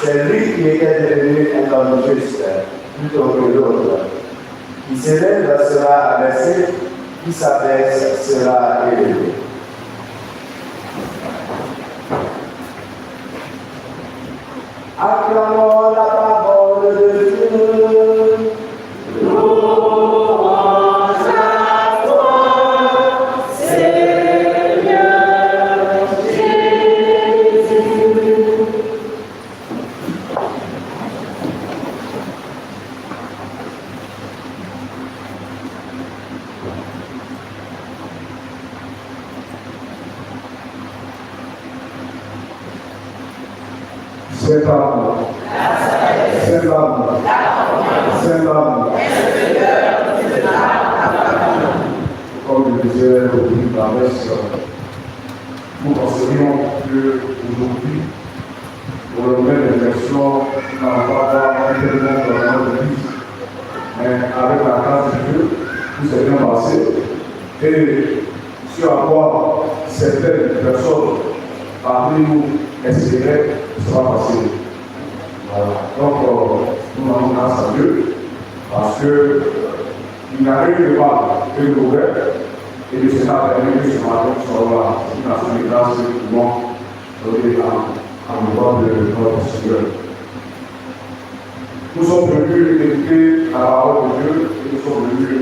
C'est lui qui était devenu un homme juste, plutôt que l'autre. Qui s'élève sera abaissé, qui s'abaisse sera élevé. Acclamons la parole de Dieu. Louange à toi, Seigneur Jésus. Comme je disais au début de la messe, nous penserions qu'aujourd'hui, pour le moment, les élections n'ont pas un événement dans notre église. Mais avec la grâce de Dieu, tout s'est bien passé. Et sur à quoi certaines personnes parmi nous espéraient que ça va passer. Voilà. Donc, nous avons grâce à Dieu parce que il n'arrive pas que le gouvernement et le Sénat a permis que ce matin soit là. C'est une action de grâce que nous pouvons donner à l'endroit de notre Seigneur. Nous sommes venus écouter la parole de Dieu et nous sommes venus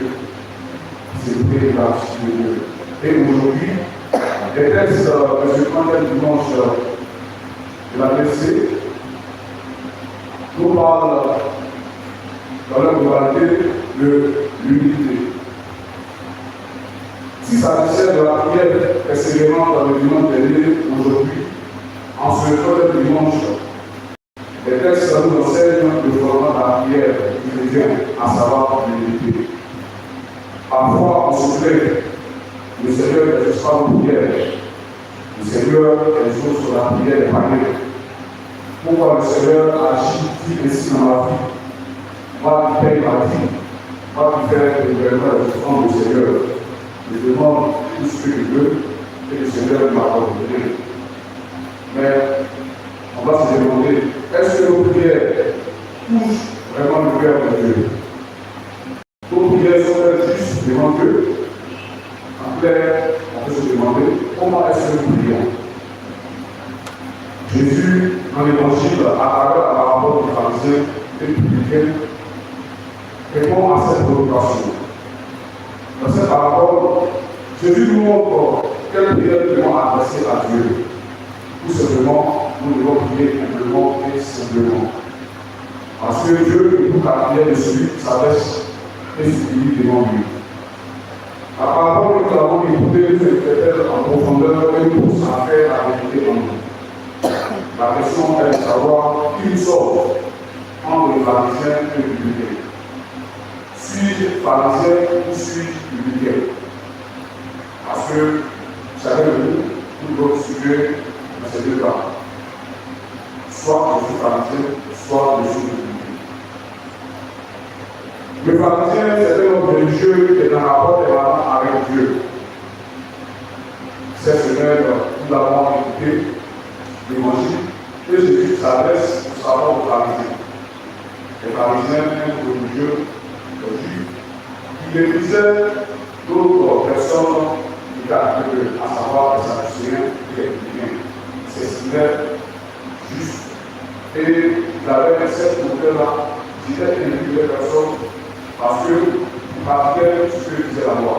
écouter la parole de Dieu. Et aujourd'hui, les textes de ce 30e dimanche de la BC nous parlent dans la globalité de l'unité. Si ça s'agissait de la prière précédemment dans le dimanche dernier, aujourd'hui, en ce 30e dimanche, les textes nous enseignent le fondement de la prière chrétienne, à savoir l'unité. Parfois, on se plaît, le Seigneur n'exauce pas nos prières. Le Seigneur exauce la prière des païens. Pourquoi le Seigneur agit ainsi dans la vie? Moi qui paye ma vie, moi qui fais le gouvernement de souffrance du Seigneur, je demande tout ce que je veux et le Seigneur m'accorde. Mais on va se demander, est-ce que nos prières touchent vraiment le cœur de Dieu? Nos prières sont-elles justes devant Dieu? En clair, on peut se demander comment est-ce que nous prions. Jésus, dans l'évangile, à travers la parole du pharisien et du publicain, répond à cette préoccupation. Dans cette parole, Jésus nous montre quelle prière nous devons adresser à Dieu. Tout simplement, nous devons prier humblement et simplement. Parce que Dieu écoute la prière de celui qui s'abaisse et s'humilie devant lui. La parole que nous avons écoutée nous interpelle en profondeur et nous pousse à faire la vérité en nous. La question est de savoir qui nous sort entre le pharisien et le publicain. Suis-je pharisien ou suis-je publicain? Parce que chacun de nous doit suivre dans ces deux cas. Soit je suis pharisien, soit je suis publicain. Le pharisien, c'est un homme religieux qui est dans rapport permanent avec Dieu. Cette semaine, nous avons écouté l'évangile et Jésus s'adresse au savoir aux pharisiens. Les pharisiens, un religieux, le juif, qui méprisaient d'autres personnes du caractère, à savoir les Sadducéens et les publicains. Ils s'estimaient justes. Et il avait cette montagne-là, il disait qu'il y avait des personnes parce qu'ils pratiquaient ce que disait la loi.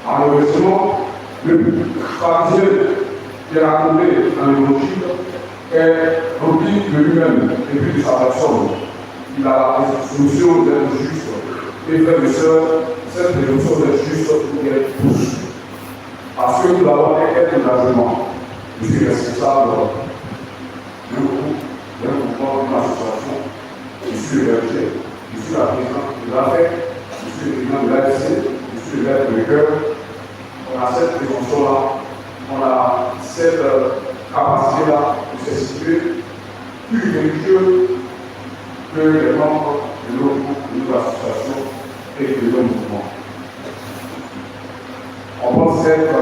Malheureusement, le pharisien qui est raconté dans l'évangile est rempli de lui-même et puis de sa personne. Il a la présomption d'être juste. Et frères et sœurs, cette présomption d'être juste pour être tous. Parce que nous avons un engagement. Je suis responsable d'un groupe, d'un mouvement, d'une association. Je suis le berger, je suis la présidente de l'AFEC, je suis le président de l'AFC, je suis le maître de cœur. On a cette présomption-là. On a cette capacité-là de s'exprimer plus religieux que les membres de nos groupes, de nos associations et de nos mouvements. On pense être